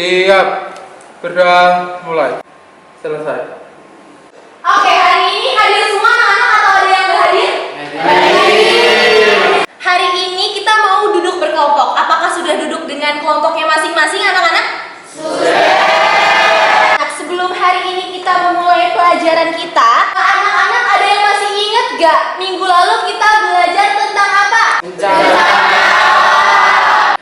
Siap. Berdah mulai. Selesai. Oke, hari ini hadir semua anak-anak atau ada yang nggak hadir? Hari ini kita mau duduk berkelompok. Apakah sudah duduk dengan kelompoknya masing-masing anak-anak? Sudah. Nah, sebelum hari ini kita memulai pelajaran kita, anak-anak ada yang masih ingat gak? Minggu lalu kita belajar tentang apa?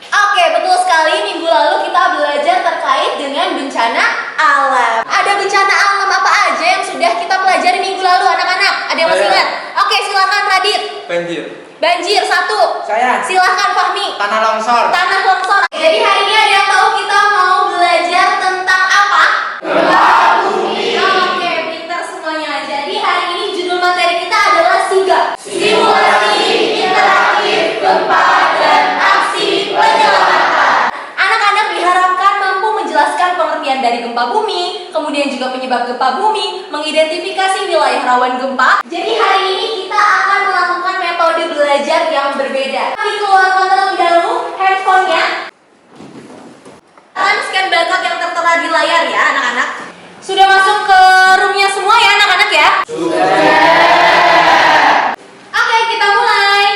Oke, betul sekali. Minggu lalu kita belajar terkait dengan bencana alam. Ada bencana alam apa aja yang sudah kita pelajari minggu lalu anak-anak? Ada yang masih ingat? Oke, silakan Radit. Banjir. Banjir, satu. Saya. Silahkan Fahmi. Tanah longsor. Tanah longsor. Jadi hari ini ada yang tahu kita mau belajar tentang apa? Gempa bumi. Oke, pintar semuanya. Jadi hari ini judul materi kita adalah SIGA. Simulasi interaktif gempa dan aksi penyelamatan. Anak-anak diharapkan mampu menjelaskan pengertian dari gempa bumi, kemudian juga penyebab gempa bumi, mengidentifikasi wilayah rawan gempa. Jadi hari ini kita akan melakukan metode belajar yang berbeda. Dikeluarkan terlebih dahulu handphonenya. Kalian scan barcode yang tertera di layar ya anak-anak. Sudah masuk ke roomnya semua ya anak-anak ya? Sudah. Oke, kita mulai.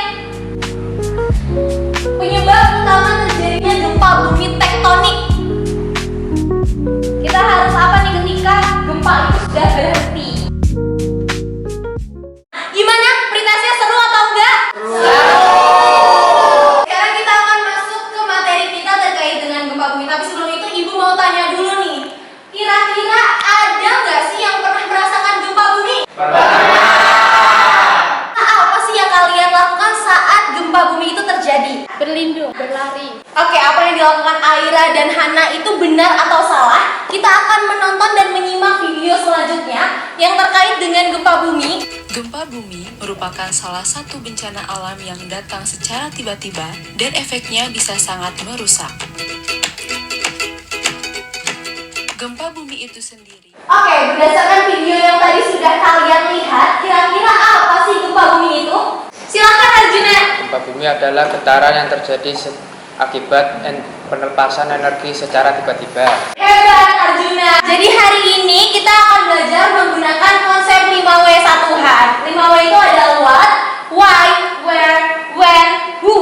Penyebab utama terjadinya gempa bumi tektonik. Kita harus apa nih ketika gempa itu sudah berhenti? Gimana? Pretestnya seru atau enggak? Seru. Sekarang kita akan masuk ke materi kita terkait dengan gempa bumi. Tapi sebelum itu ibu mau tanya dulu nih. Kira-kira ada nggak sih yang pernah merasakan gempa bumi? Apa sih yang kalian lakukan saat gempa bumi itu terjadi? Berlindung, berlari. Oke, apa yang dilakukan Aira dan Hana itu benar atau salah? Kita akan menonton dan menyimak video selanjutnya yang terkait dengan gempa bumi. Gempa bumi merupakan salah satu bencana alam yang datang secara tiba-tiba dan efeknya bisa sangat merusak. Gempa bumi itu sendiri. Oke, berdasarkan video yang tadi sudah kalian lihat, kira-kira apa sih gempa bumi itu? Silakan Arjuna. Gempa bumi adalah getaran yang terjadi akibat penelepasan energi secara tiba-tiba. Hebat Arjuna. Jadi hari ini kita akan belajar menggunakan konsep 5W1H. 5W itu adalah what, why, where, when, who,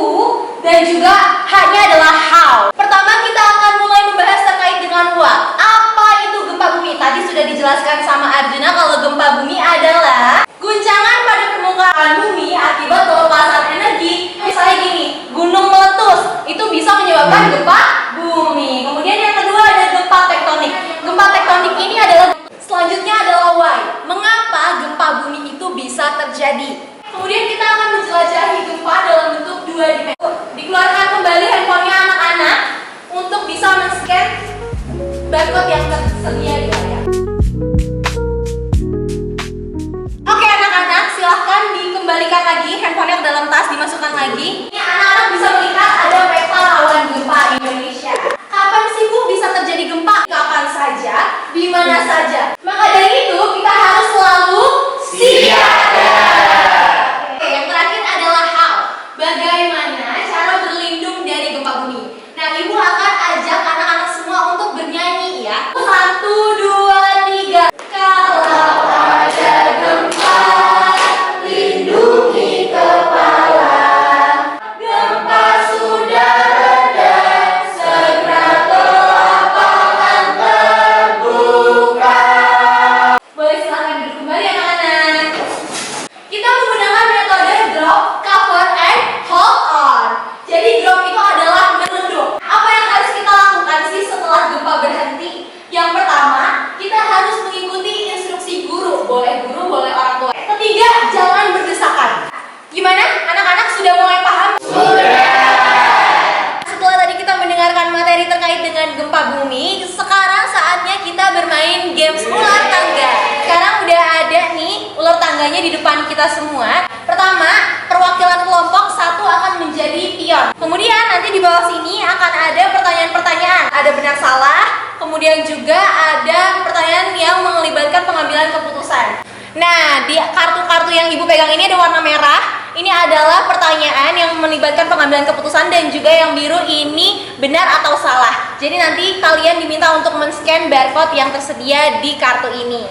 dan juga H-nya adalah how. Pertama kita akan mulai membahas terkait dengan what. Apa itu gempa bumi? Tadi sudah dijelaskan sama Arjuna kalau gempa bumi adalah guncangan pada permukaan bumi akibat pelepasan energi. Misalnya gini, gunung meletus, itu bisa menyebabkan gempa bumi. Kemudian yang kedua ada gempa tektonik. Gempa tektonik ini adalah, selanjutnya adalah why. Mengapa gempa bumi itu bisa terjadi? Kemudian kita akan menjelajahi gempa dalam bentuk 2 dimensi. Dikeluarkan kembali handphonenya anak-anak untuk bisa men-scan barcode yang tersedia di layar. Oke anak-anak, silahkan dikembalikan lagi handphonenya ke dalam tas, dimasukkan lagi. Ini anak-anak bisa melihat ada peta rawan gempa Indonesia. Kapan sih Bu bisa terjadi gempa? Kapan saja, di mana saja. Maka dari itu kita harus selalu siaga. Oke, yang terakhir adalah how. Bagaimana cara berlindung dari gempa bumi? Nah, Ibu akan ajak anak-anak semua untuk bernyanyi ya. 1, 2, 3. Kalau ada gempa, lindungi kepala. Gempa sudah reda, segera ke lapangan terbuka. Boleh silakan duduk kembali anak-anak. Kita menggunakan metode drop, cover, and hold on. Jadi drop itu adalah menunduk. Apa yang harus kita lakukan sih setelah gempa berhenti? Yang pertama, kita harus mengikuti instruksi guru. Boleh guru, boleh orang tua. Ketiga, jangan berdesakan. Gimana? Anak-anak sudah mulai paham? Sudah. Setelah tadi kita mendengarkan materi terkait dengan gempa bumi, sekarang saatnya kita bermain games ular tangga. Sekarang udah ada nih ular tangganya di depan kita semua. Pertama, perwakilan kelompok satu akan menjadi pion. Kemudian nanti di bawah sini akan ada pertanyaan-pertanyaan. Ada benar salah, kemudian juga ada pertanyaan yang melibatkan pengambilan keputusan. Nah, di kartu-kartu yang Ibu pegang ini ada warna merah. Ini adalah pertanyaan yang melibatkan pengambilan keputusan dan juga yang biru ini benar atau salah. Jadi nanti kalian diminta untuk men-scan barcode yang tersedia di kartu ini.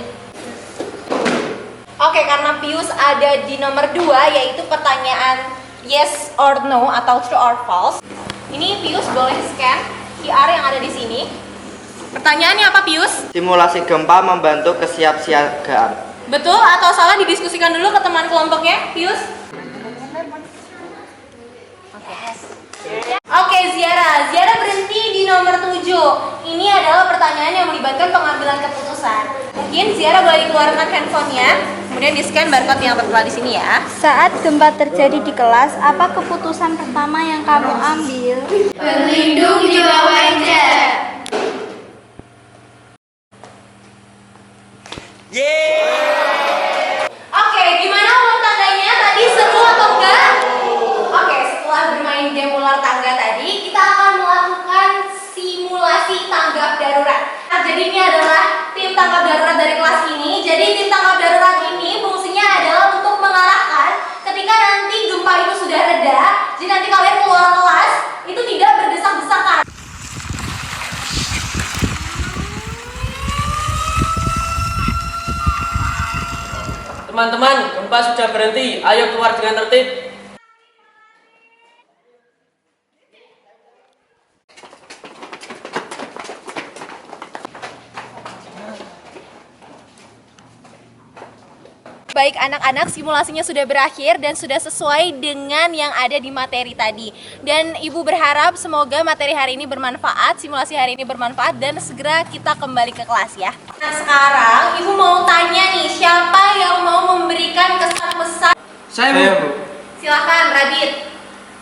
Oke, karena Pius ada di nomor 2 yaitu pertanyaan yes or no atau true or false. Ini Pius boleh scan QR yang ada di sini. Pertanyaannya apa, Pius? Simulasi gempa membantu kesiapsiagaan. Betul atau salah didiskusikan dulu ke teman kelompoknya, Pius? Oke, Ziara berhenti di nomor 7. Ini adalah pertanyaan yang melibatkan pengambilan keputusan. Mungkin Ziara boleh dikeluarkan handphonenya, kemudian di-scan barcode yang tertera di sini ya. Saat gempa terjadi di kelas, apa keputusan pertama yang kamu ambil? Berlindung di bawah meja. Oke, gimana ular tangganya tadi, seru atau enggak? Oke, setelah bermain game ular tangga tadi, kita akan melakukan simulasi tanggap darurat. Nah, jadi ini adalah tim tanggap darurat dari kelas ini. Jadi tim tanggap darurat ini fungsinya adalah untuk mengarahkan ketika nanti gempa itu sudah reda. Jadi nanti kalian keluar kelas itu tidak berdesak-desakan. Teman-teman, gempa sudah berhenti. Ayo keluar dengan tertib. Baik anak-anak, simulasinya sudah berakhir dan sudah sesuai dengan yang ada di materi tadi. Dan Ibu berharap semoga materi hari ini bermanfaat, simulasi hari ini bermanfaat, dan segera kita kembali ke kelas ya. Nah sekarang Ibu mau tanya nih, siapa yang mau memberikan kesan-pesan? Saya, Bu. Silahkan Radit.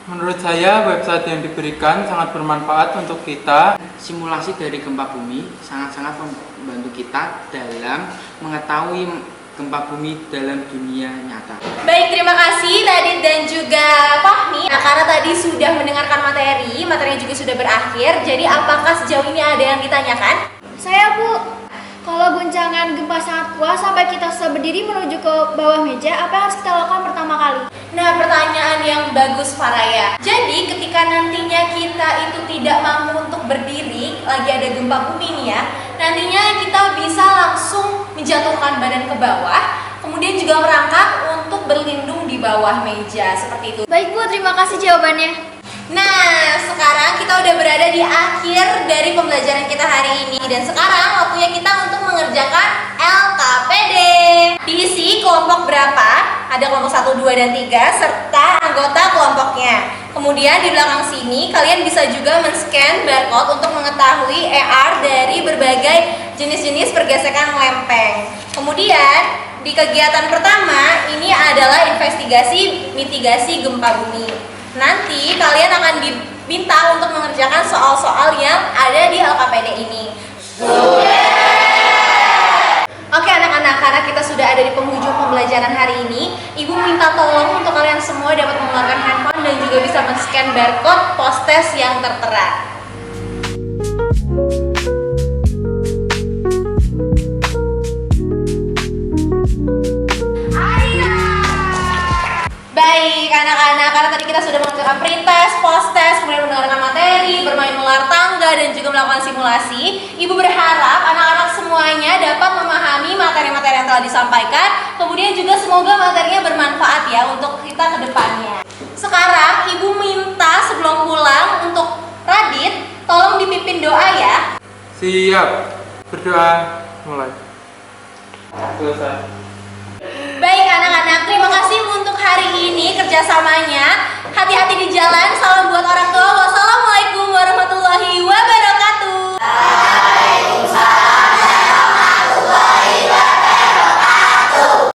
Menurut saya, website yang diberikan sangat bermanfaat untuk kita. Simulasi dari gempa bumi sangat-sangat membantu kita dalam mengetahui gempa bumi dalam dunia nyata. Baik, terima kasih Radit dan juga Fahmi. Nah, karena tadi sudah mendengarkan materinya juga sudah berakhir. Jadi apakah sejauh ini ada yang ditanyakan? Saya, Bu. Kalau guncangan gempa sangat kuat sampai kita berdiri menuju ke bawah meja, apa yang harus kita lakukan pertama kali? Nah, pertanyaan yang bagus Faraya. Jadi ketika nantinya kita itu tidak mampu untuk berdiri, lagi ada gempa bumi nih ya, nantinya kita bisa langsung menjatuhkan badan ke bawah, kemudian juga merangkak untuk berlindung di bawah meja, seperti itu. Baik, Bu. Terima kasih jawabannya. Nah, sekarang kita udah berada di akhir dari pembelajaran kita hari ini. Dan sekarang waktunya kita untuk mengerjakan LKPD. Diisi kelompok berapa? Ada kelompok 1, 2, dan 3 serta anggota kelompoknya. Kemudian di belakang sini kalian bisa juga men-scan barcode untuk mengetahui ER dari berbagai jenis-jenis pergesekan lempeng. Kemudian di kegiatan pertama ini adalah investigasi mitigasi gempa bumi. Nanti kalian akan diminta untuk mengerjakan soal-soal yang ada di LKPD ini. Oke anak-anak, karena kita sudah ada di penghujung pembelajaran hari ini, Ibu minta tolong untuk kalian semua dapat mengeluarkan handphone dan juga bisa men-scan barcode post-test yang tertera. Baik anak-anak, karena tadi kita sudah mengerjakan pretest, post-test, kemudian mendengarkan materi, bermain ular tangga, dan juga melakukan simulasi. Ibu berharap anak-anak semuanya dapat memahami materi-materi yang telah disampaikan. Kemudian juga semoga materinya bermanfaat ya untuk kita ke depannya. Sekarang Ibu minta sebelum pulang untuk Radit, tolong dipimpin doa ya. Siap. Berdoa mulai. Selesai. Baik anak-anak, terima kasih untuk hari ini kerjasamanya. Hati-hati di jalan, salam buat orang